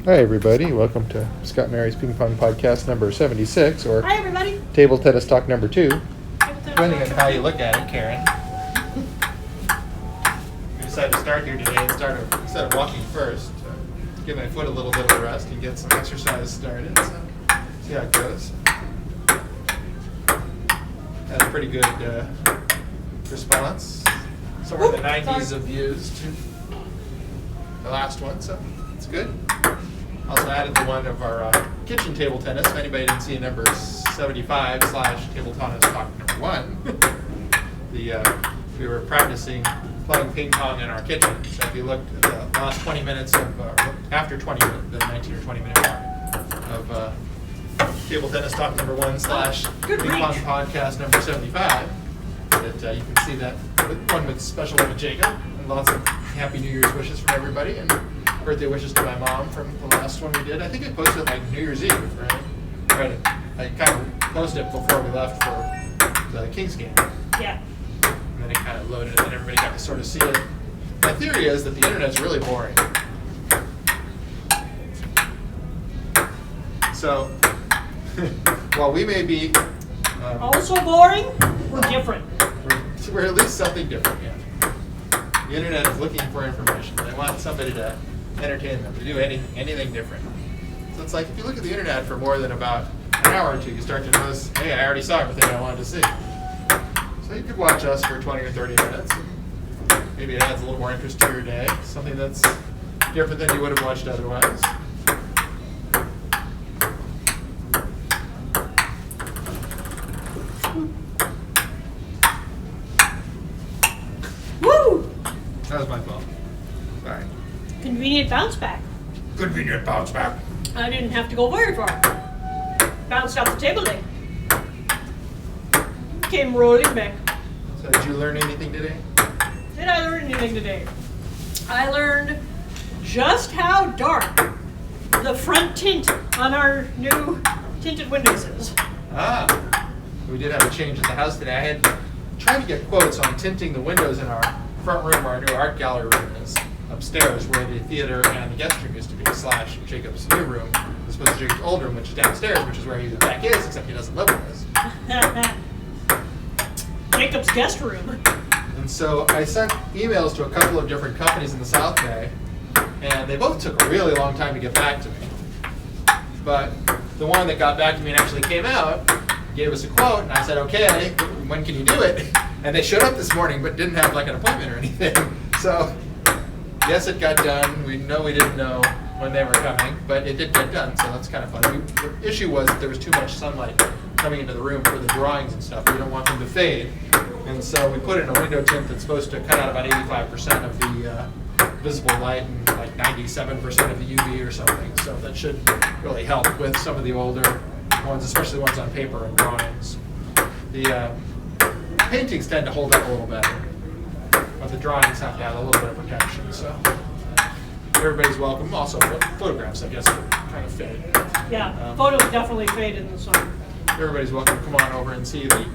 Hi, everybody. Welcome to Scott and Mary's Ping Pong Podcast number 76, or Hi, everybody. Table Tennis Talk number 2. Depending on how you look at it, Karen. We decided to start here today instead of walking first. Give my foot a little bit of a rest and get some exercise started. So, see how it goes. Had a pretty good response. Somewhere in the 90s of views to the last one, so it's good. Also added the one of our kitchen table tennis. If anybody didn't see number 75 / table tennis talk number 1, we were practicing playing ping pong in our kitchen. So if you looked at the last 20 minutes of, after 20 minutes, the 19 or 20 minute mark of table tennis talk number 1 / ping pong podcast number 75, that you can see that one with special one with Jacob and lots of Happy New Year's wishes from everybody and birthday wishes to my mom from the last one we did. I think I posted it like New Year's Eve, right? I kind of posted it before we left for the Kings game. Yeah. And then it kind of loaded it and everybody got to sort of see it. My theory is that the internet's really boring. So, while we may be Also boring, we're different. we're at least something different, yeah. The internet is looking for information. They want somebody to entertain them, to do anything different. So it's like if you look at the internet for more than about an hour or two, you start to notice, hey, I already saw everything I wanted to see. So you could watch us for 20 or 30 minutes. And maybe it adds a little more interest to your day, something that's different than you would have watched otherwise. Woo! That was my fault. Sorry. Convenient bounce back. Convenient bounce back. I didn't have to go very far. Bounced off the table leg. Came rolling back. So did you learn anything today? Did I learn anything today? I learned just how dark the front tint on our new tinted windows is. We did have a change in the house today. I had tried to get quotes on tinting the windows in our front room, where our new art gallery room is, upstairs, where the theater and the guest room used to be, / Jacob's new room, as opposed to Jacob's old room, which is downstairs, which is where he back is, except he doesn't live with us. Jacob's guest room. And so I sent emails to a couple of different companies in the South Bay, and they both took a really long time to get back to me. But the one that got back to me and actually came out gave us a quote, and I said, okay, when can you do it? And they showed up this morning, but didn't have like an appointment or anything. So, yes, it got done. We didn't know when they were coming, but it did get done, so that's kind of fun. The issue was that there was too much sunlight coming into the room for the drawings and stuff. We don't want them to fade. And so we put in a window tint that's supposed to cut out about 85% of the visible light and like 97% of the UV or something. So that should really help with some of the older ones, especially the ones on paper and drawings. The paintings tend to hold up a little better, but the drawings have to have a little bit of protection. So everybody's welcome. Also, photographs, I guess, kind of fade. Yeah, photos definitely fade in the sun. Everybody's welcome to come on over and see the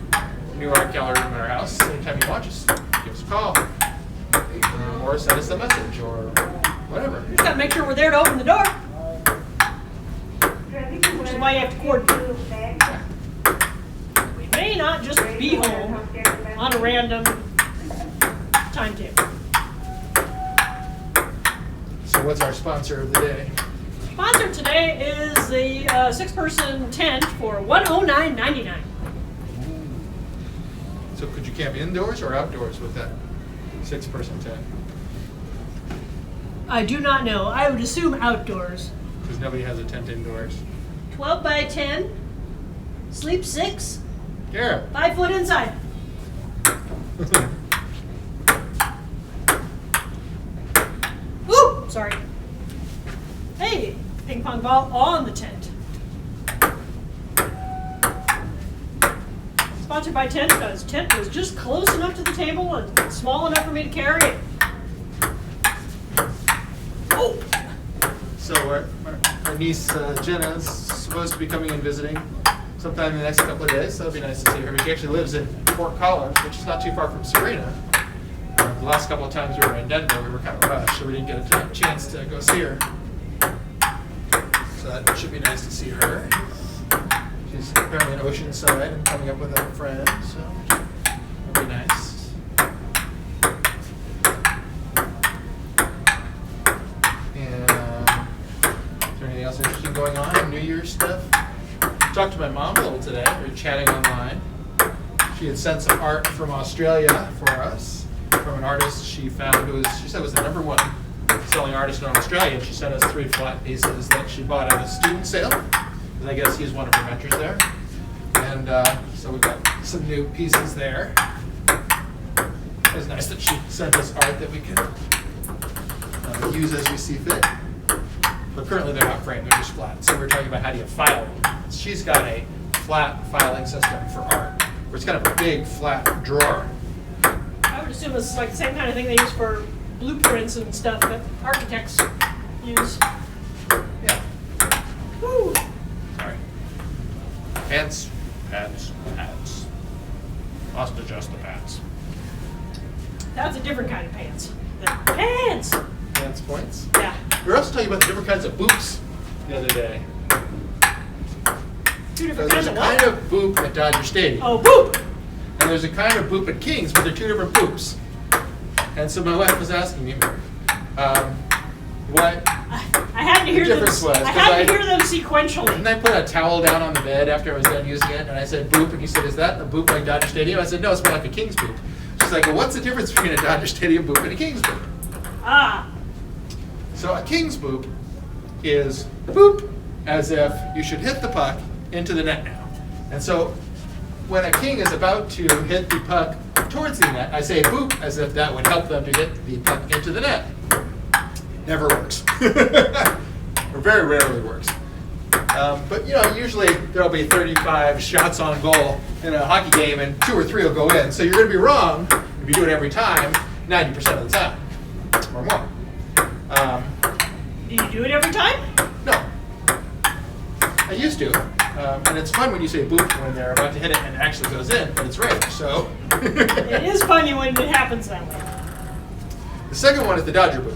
new art gallery room in our house. Anytime you want, just give us a call. Or send us a message, or whatever. Just gotta make sure we're there to open the door. Which is why you have to coordinate. We may not just be home on a random timetable. So what's our sponsor of the day? Sponsor today is the 6-person tent for $109.99. So could you camp indoors or outdoors with that 6-person tent? I do not know. I would assume outdoors. Because nobody has a tent indoors. 12 by 10, sleep 6, Garrett. 5 foot inside. Ooh, sorry. Hey, ping pong ball on the tent. Sponsored by Tent, because tent was just close enough to the table and small enough for me to carry it. Oh! So our niece Jenna is supposed to be coming and visiting sometime in the next couple of days, so it'll be nice to see her. She actually lives in Fort Collins, which is not too far from Serena. The last couple of times we were in Denver, we were kind of rushed, so we didn't get a chance to go see her. So that should be nice to see her. She's apparently in Oceanside and coming up with a friend, so that'll be nice. And is there anything else interesting going on? New Year's stuff? Talked to my mom a little today. We were chatting online. She had sent some art from Australia for us, from an artist she found who she said was the #1 selling artist in Australia. And she sent us 3 flat pieces that she bought at a student sale, because I guess he's one of her mentors there. And so we've got some new pieces there. It was nice that she sent us art that we can use as we see fit. But currently they're not framed, they're just flat. So we're talking about how do you file them. She's got a flat filing system for art, where it's kind of a big flat drawer. I would assume it's like the same kind of thing they use for blueprints and stuff that architects use. Yeah. Woo. Sorry. Pants, pants, pants. Must adjust the pants. That's a different kind of pants. The pants. Pants points. Yeah. We were also talking about the different kinds of boots the other day. 2 different There's kinds a of kind what? of boop at Dodger Stadium. Oh, boop. And there's a kind of boop at Kings, but they're 2 different boops. And so my wife was asking me what I had to hear them. difference was, I 'cause had I- to hear them sequentially. and I put a towel down on the bed after I was done using it, and I said boop, and he said, is that a boop like Dodger Stadium? I said, no, it's more like a Kings boop. She's like, well, what's the difference between a Dodger Stadium boop and a Kings boop? Ah. So a Kings boop is boop, as if you should hit the puck into the net now. And so when a king is about to hit the puck towards the net, I say boop, as if that would help them to hit the puck into the net. Never works. Or very rarely works. But usually there'll be 35 shots on goal in a hockey game, and 2 or 3 will go in. So you're going to be wrong if you do it every time, 90% of the time, or more. Do you do it every time? No. I used to. And it's fun when you say boop when they're about to hit it and it actually goes in, but it's right, so. It is funny when it happens that way. The second one is the Dodger boop.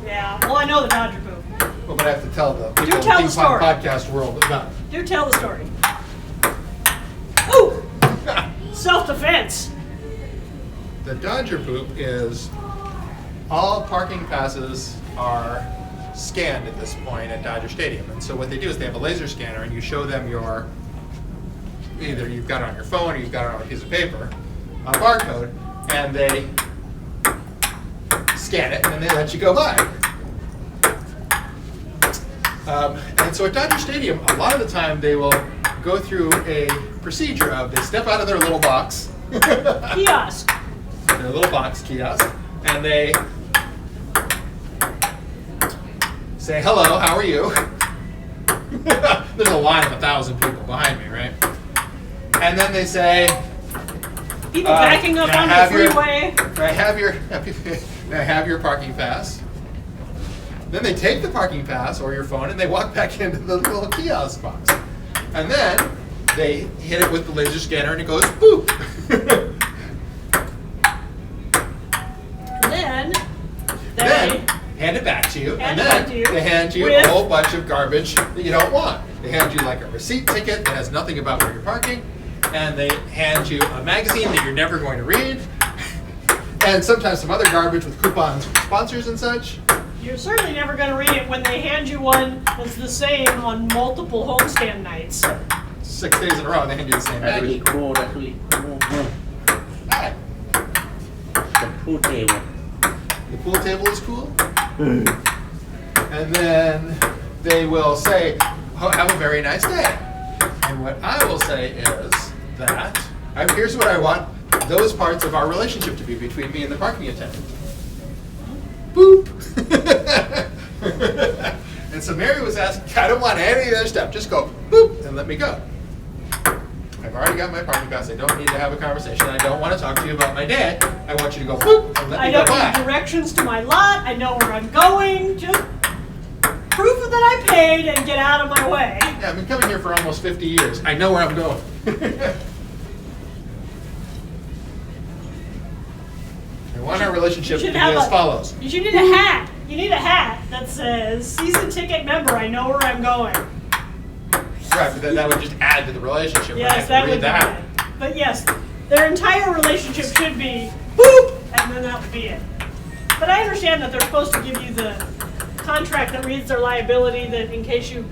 Yeah. Well, I know the Dodger boop. Well, but I have to tell the people in the tell Ping the Pong story. podcast world about it. Do tell the story. Ooh! Self-defense. The Dodger boop is all parking passes are scanned at this point at Dodger Stadium. And so what they do is they have a laser scanner, and you show them your, either you've got it on your phone or you've got it on a piece of paper, a barcode, and they scan it, and then they let you go by. And so at Dodger Stadium, a lot of the time they will go through a procedure of they step out of their little box, Kiosk. their little box kiosk, and they say, hello, how are you? There's a line of 1,000 people behind me, right? And then they say, People backing up can I on have the freeway. may I have your parking pass? Then they take the parking pass or your phone and they walk back into the little kiosk box. And then they hit it with the laser scanner and it goes boop. And then Then hand it back to you, Hand and it then back to you they hand you with- a whole bunch of garbage that you don't want. They hand you like a receipt ticket that has nothing about where you're parking, and they hand you a magazine that you're never going to read, and sometimes some other garbage with coupons from sponsors and such. you're certainly never going to read it when they hand you one that's the same on multiple homestand nights. 6 days in a row, they hand you the same That's really magazine. cool. That's really cool. Hi. The pool table. The pool table is cool. And then they will say, oh, have a very nice day. And what I will say is that, here's what I want those parts of our relationship to be between me and the parking attendant. Boop. And so Mary was asking, I don't want any other stuff, just go boop and let me go. I've already got my parking pass, I don't need to have a conversation, I don't want to talk to you about my day, I want you to go boop and let I me go don't by. need directions to my lot. I know where I'm going. Just proof that I paid and get out of my way. Yeah, I've been coming here for almost 50 years. I know where I'm going. I want our relationship to be as follows. You should need a hat. You need a hat that says says, season ticket member, I know where I'm going. Right, but then that would just add to the relationship. Yes, that would be that. it. But yes, their entire relationship should be boop, and then that would be it. But I understand that they're supposed to give you the contract that reads their liability, that in case you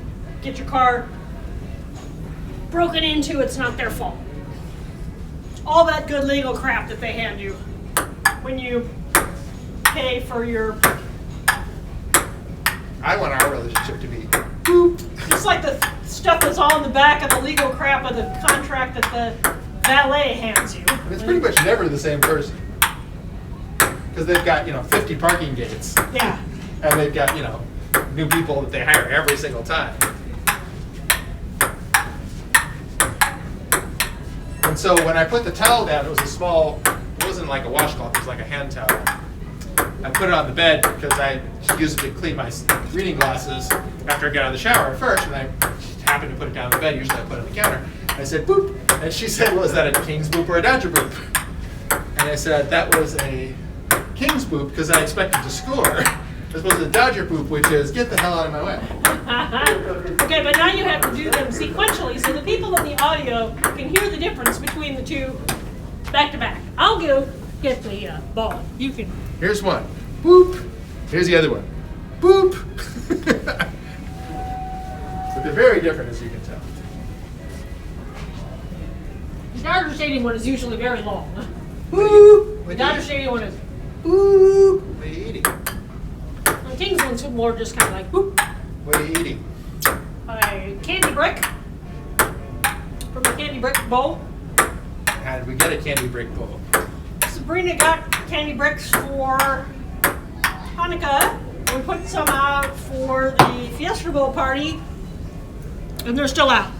get your car broken into, it's not their fault. All that good legal crap that they hand you when you pay for your I want our relationship to be boop. Just like the stuff that's all in the back of the legal crap of the contract that the valet hands you. It's pretty much never the same person. Because they've got, 50 parking gates. Yeah. And they've got, new people that they hire every single time. And so when I put the towel down, it was it wasn't like a washcloth, it was like a hand towel. I put it on the bed because I used it to clean my reading glasses after I got out of the shower first, and I happened to put it down on the bed. Usually I put it on the counter. I said, boop. And she said, was that a king's boop or a Dodger boop? And I said, that was a king's boop because I expected to score. As opposed to the Dodger boop, which is, get the hell out of my way. Okay, but now you have to do them sequentially so the people in the audio can hear the difference between the two back to back. I'll go get the ball. You can. Here's one. Boop. Here's the other one. Boop. So they're very different, as you can tell. The Dodger Stadium one is usually very long. Boop. The Dodger Stadium one is boop. What are you eating? The Kings one's more just kind of like boop. What are you eating? A candy brick from a candy brick bowl. How did we get a candy brick bowl? Sabrina got candy bricks for Hanukkah. We put some out for the Fiesta Bowl party, and they're still out.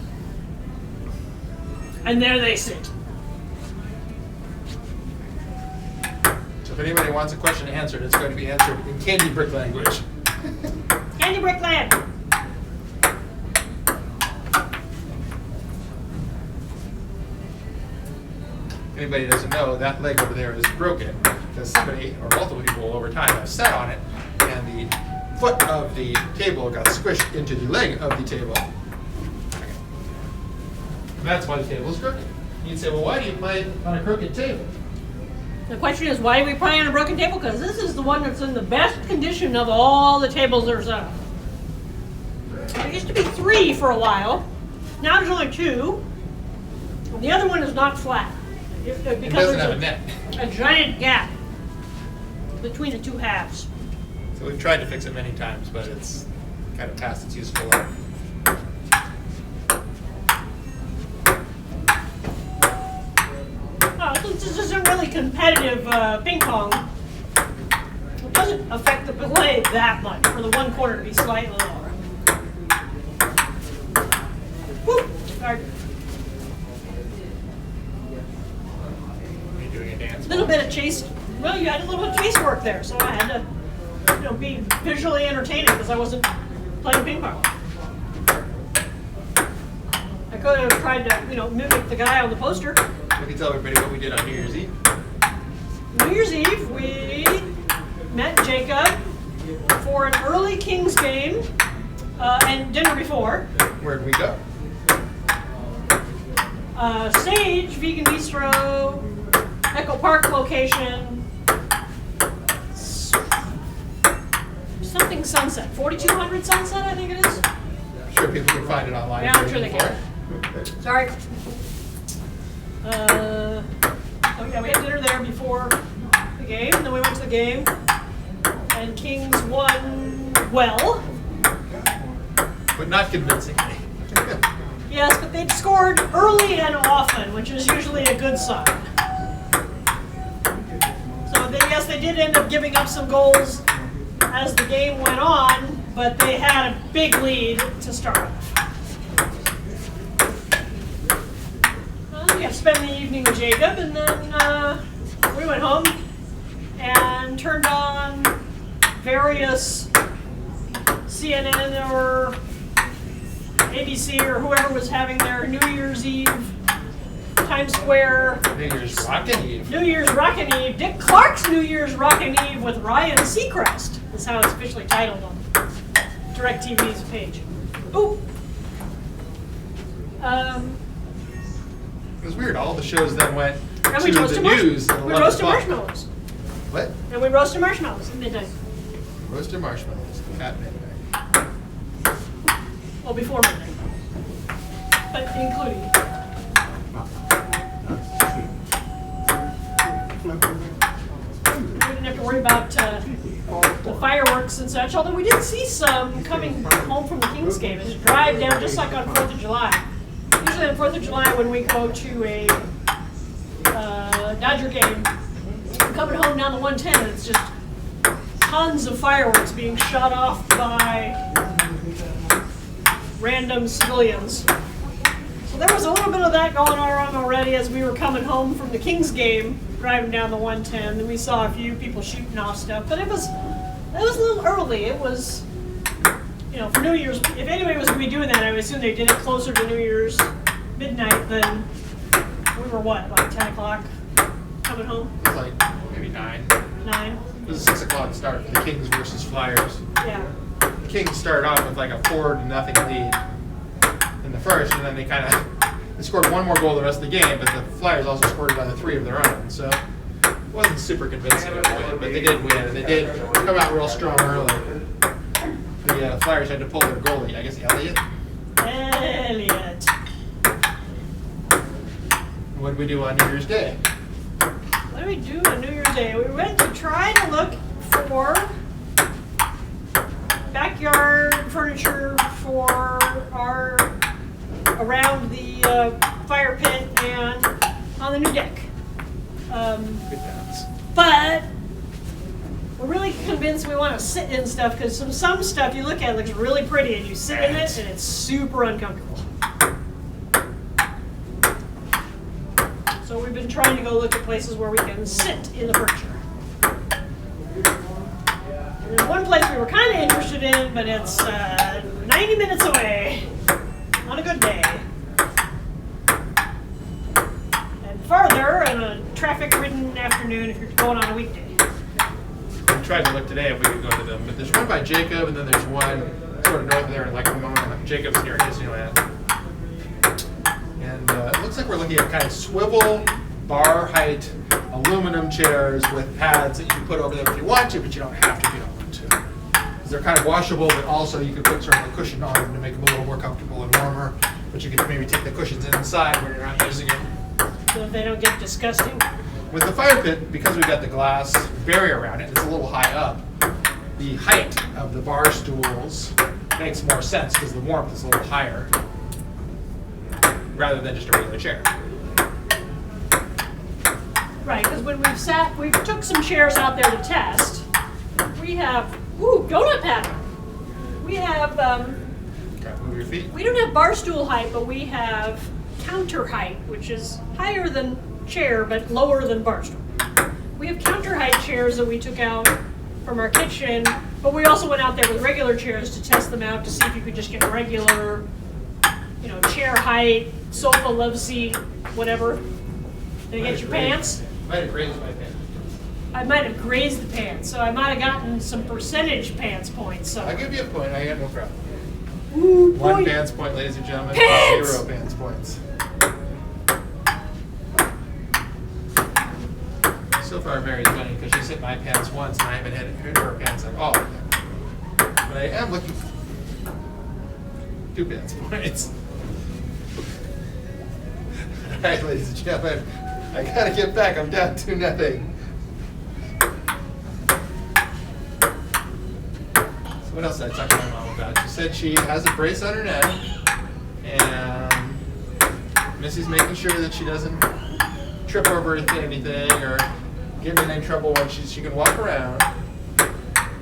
And there they sit. So if anybody wants a question answered, it's going to be answered in candy brick language. Candy brick land. Anybody doesn't know, that leg over there is broken because somebody or multiple people over time have sat on it and the foot of the table got squished into the leg of the table. And that's why the table is crooked. You'd say, well, why do you play on a crooked table? The question is, why do we play on a broken table? Because this is the one that's in the best condition of all the tables there's up. There used to be 3 for a while. Now there's only 2. The other one is not flat. It Because doesn't there's have a neck. a giant gap between the 2 halves. So we've tried to fix it many times, but it's kind of past its useful life. Since this isn't really competitive ping pong, it doesn't affect the play that much for the one corner to be slightly lower. Whoop! Sorry. Are you doing a dance? A little bit of chase. Well, you had a little bit of chase work there, so I had to, be visually entertaining because I wasn't playing ping pong. I could have tried to, mimic the guy on the poster. We can tell everybody what we did on New Year's Eve. New Year's Eve, we met Jacob for an early Kings game and dinner before. Where'd we go? Sage, Vegan Bistro, Echo Park location, something Sunset, 4200 Sunset, I think it is. I'm sure people can find it online. Yeah, I'm sure they can. Sorry. We had dinner there before the game, and then we went to the game, and Kings won well. But not convincingly. Yes, but they scored early and often, which is usually a good sign. So they did end up giving up some goals as the game went on, but they had a big lead to start with. We spent the evening with Jacob, and then we went home and turned on various CNN or ABC or whoever was having their New Year's Eve Times Square. New Year's Rockin' Eve. New Year's Rockin' Eve. Dick Clark's New Year's Rockin' Eve with Ryan Seacrest is how it's officially titled on DirecTV's page. Ooh. It was weird. All the shows then went And to we the roasted news at 11 We roasted o'clock. marshmallows. What? And we roasted marshmallows at midnight. Roasted marshmallows at midnight. Well, before midnight. But including. We didn't have to worry about the fireworks and such, although we did see some coming home from the Kings game. It's a drive down just like on 4th of July. Usually on 4th of July when we go to a Dodger game, coming home down the 110, it's just tons of fireworks being shot off by random civilians. So there was a little bit of that going on already as we were coming home from the Kings game, driving down the 110, and we saw a few people shooting off stuff. But it was a little early. It was, for New Year's. If anybody was going to be doing that, I would assume they did it closer to New Year's midnight than we were. What, like 10 o'clock coming home? It was like maybe 9. 9. It was a 6 o'clock start for the Kings versus Flyers. Yeah. The Kings started off with like a 4-0 lead in the first, and then they scored one more goal the rest of the game, but the Flyers also scored another 3 of their own, so it wasn't super convincing of a win, but they did win, and they did come out real strong early. The Flyers had to pull their goalie, I guess Elliott. What did we do on New Year's Day? What did we do on New Year's Day? We went to try to look for backyard furniture for our around the fire pit and on the new deck. Good times. But we're really convinced we want to sit in stuff because some stuff you look at looks really pretty and you sit in it and it's super uncomfortable. So we've been trying to go look at places where we can sit in the furniture. And there's one place we were kind of interested in, but it's 90 minutes away on a good day. And farther on a traffic-ridden afternoon if you're going on a weekday. We tried to look today if we could go to them, but there's one by Jacob, and then there's one sort of north of there in like Pomona. Jacob's near Disneyland. And it looks like we're looking at kind of swivel, bar height, aluminum chairs with pads that you can put over them if you want to, but you don't have to if you don't want to. Because they're kind of washable, but also you can put sort of a cushion on them to make them a little more comfortable and warmer. But you can maybe take the cushions inside when you're not using it. So they don't get disgusting. With the fire pit, because we've got the glass barrier around it, it's a little high up. The height of the bar stools makes more sense because the warmth is a little higher rather than just a regular chair. Right, because when we took some chairs out there to test. We have, donut pattern. We have, Move your feet. we don't have bar stool height, but we have counter height, which is higher than chair, but lower than bar stool. We have counter height chairs that we took out from our kitchen, but we also went out there with regular chairs to test them out to see if you could just get regular, chair height, sofa, love seat, whatever. Did you get your pants? Might have grazed my pants. I might have grazed the pants, so I might have gotten some percentage pants points. So. I'll give you a point. I got no problem. Ooh, One boy. pants point, ladies and gentlemen. Pants! 0 pants points. So far, Mary's winning because she's hit my pants once, and I haven't hit her pants at all. But I am looking for 2 pants points. All right, ladies and gentlemen, I gotta get back. I'm down 2-0. So what else did I talk to my mom about? She said she has a brace on her neck, and Missy's making sure that she doesn't trip over anything or get in any trouble when she can walk around.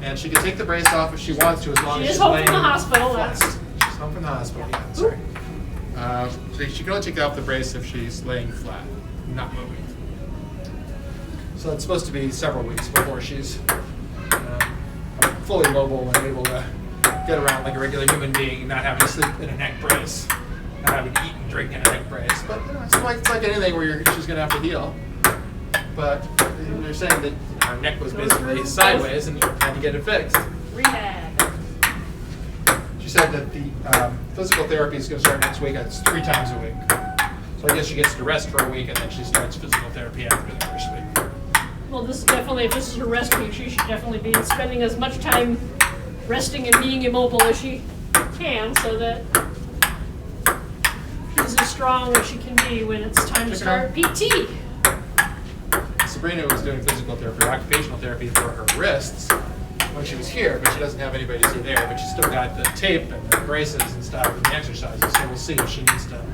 And she can take the brace off if she wants to, as long She as is she's home laying from the hospital. flat. That's She's home from the hospital. Yeah, sorry. So she can only take off the brace if she's laying flat, not moving. So it's supposed to be several weeks before she's fully mobile and able to get around like a regular human being, not having to sleep in a neck brace, not having to eat and drink in a neck brace. But it's like anything where she's going to have to heal. But they're saying that her neck was basically sideways and had to get it fixed. rehab. said that the physical therapy is going to start next week. It's 3 times a week. So I guess she gets to rest for a week and then she starts physical therapy after the first week. Well, this is definitely, if this is her rest week, she should definitely be spending as much time resting and being immobile as she can so that she's as strong as she can be when it's time to start PT. Sabrina was doing physical therapy, occupational therapy for her wrists when she was here, but she doesn't have anybody to see there. But she's still got the tape and the braces and stuff and the exercises. So we'll see if she needs to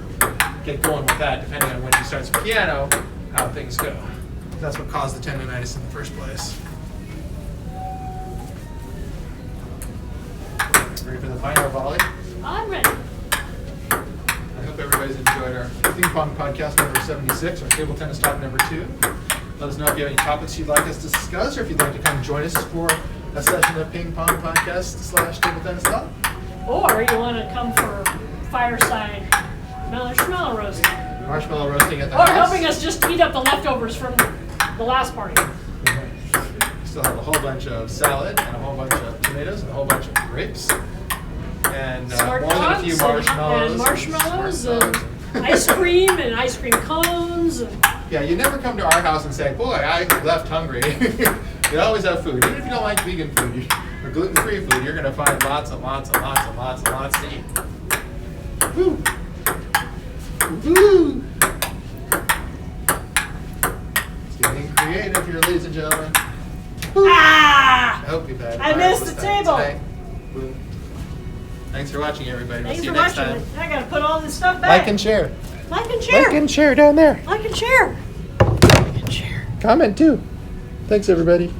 get going with that, depending on when she starts piano, how things go. That's what caused the tendonitis in the first place. Ready for the final volley? I'm ready. I hope everybody's enjoyed our ping pong podcast number 76, our table tennis talk number 2. Let us know if you have any topics you'd like us to discuss, or if you'd like to come join us for a session of ping pong podcast / table tennis talk. Or you want to come for fireside marshmallow roasting. Marshmallow roasting at the Or house. helping us just eat up the leftovers from the last party. We still have a whole bunch of salad and a whole bunch of tomatoes and a whole bunch of grapes. And Smart more than a few dogs marshmallows. and marshmallows smart and dogs. ice cream and ice cream cones. And Yeah, you never come to our house and say, boy, I left hungry. We always have food. Even if you don't like vegan food or gluten-free food, you're going to find lots and lots and lots and lots and lots to eat. Woo! Woo! It's getting creative here, ladies and gentlemen. ah! I hope you've had I missed the table. Woo. Thanks for watching, everybody. We'll Thanks see for you next watching. time. I gotta put all this stuff back. Like and share. Like and share. Like and share down there. Like and share. Like and share. Comment too. Thanks, everybody.